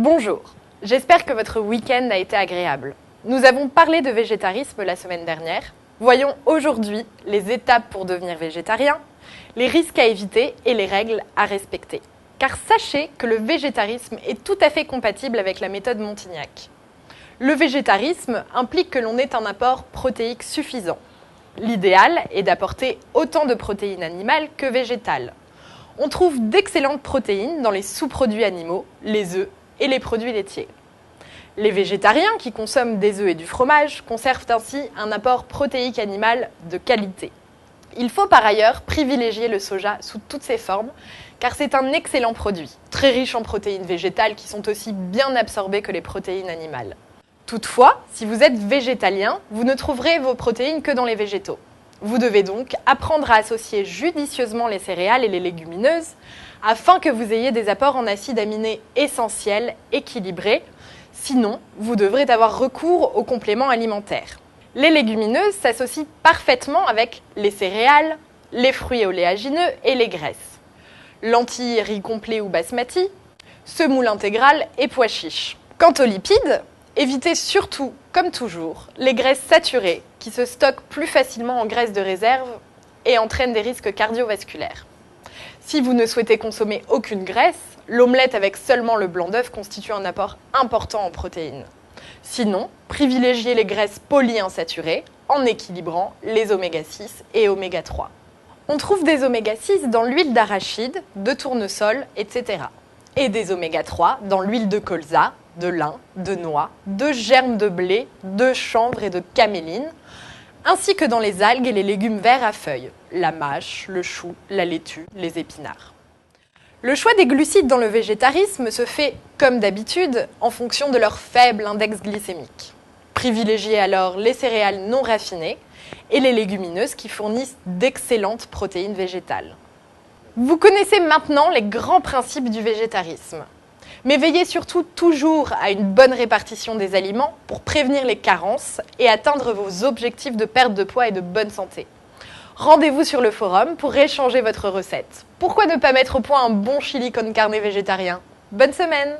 Bonjour, j'espère que votre week-end a été agréable. Nous avons parlé de végétarisme la semaine dernière. Voyons aujourd'hui les étapes pour devenir végétarien, les risques à éviter et les règles à respecter. Car sachez que le végétarisme est tout à fait compatible avec la méthode Montignac. Le végétarisme implique que l'on ait un apport protéique suffisant. L'idéal est d'apporter autant de protéines animales que végétales. On trouve d'excellentes protéines dans les sous-produits animaux, les œufs et les produits laitiers. Les végétariens qui consomment des œufs et du fromage conservent ainsi un apport protéique animal de qualité. Il faut par ailleurs privilégier le soja sous toutes ses formes, car c'est un excellent produit, très riche en protéines végétales qui sont aussi bien absorbées que les protéines animales. Toutefois, si vous êtes végétalien, vous ne trouverez vos protéines que dans les végétaux. Vous devez donc apprendre à associer judicieusement les céréales et les légumineuses afin que vous ayez des apports en acides aminés essentiels, équilibrés. Sinon, vous devrez avoir recours aux compléments alimentaires. Les légumineuses s'associent parfaitement avec les céréales, les fruits oléagineux et les graisses. Lentilles, riz complet ou basmati, semoule intégrale et pois chiches. Quant aux lipides, évitez surtout, comme toujours, les graisses saturées qui se stockent plus facilement en graisse de réserve et entraînent des risques cardiovasculaires. Si vous ne souhaitez consommer aucune graisse, l'omelette avec seulement le blanc d'œuf constitue un apport important en protéines. Sinon, privilégiez les graisses polyinsaturées en équilibrant les oméga 6 et oméga 3. On trouve des oméga 6 dans l'huile d'arachide, de tournesol, etc. Et des oméga 3 dans l'huile de colza, de lin, de noix, de germes de blé, de chanvre et de caméline, ainsi que dans les algues et les légumes verts à feuilles, la mâche, le chou, la laitue, les épinards. Le choix des glucides dans le végétarisme se fait, comme d'habitude, en fonction de leur faible index glycémique. Privilégiez alors les céréales non raffinées et les légumineuses qui fournissent d'excellentes protéines végétales. Vous connaissez maintenant les grands principes du végétarisme. Mais veillez surtout toujours à une bonne répartition des aliments pour prévenir les carences et atteindre vos objectifs de perte de poids et de bonne santé. Rendez-vous sur le forum pour échanger votre recette. Pourquoi ne pas mettre au point un bon chili con carne végétarien ? Bonne semaine!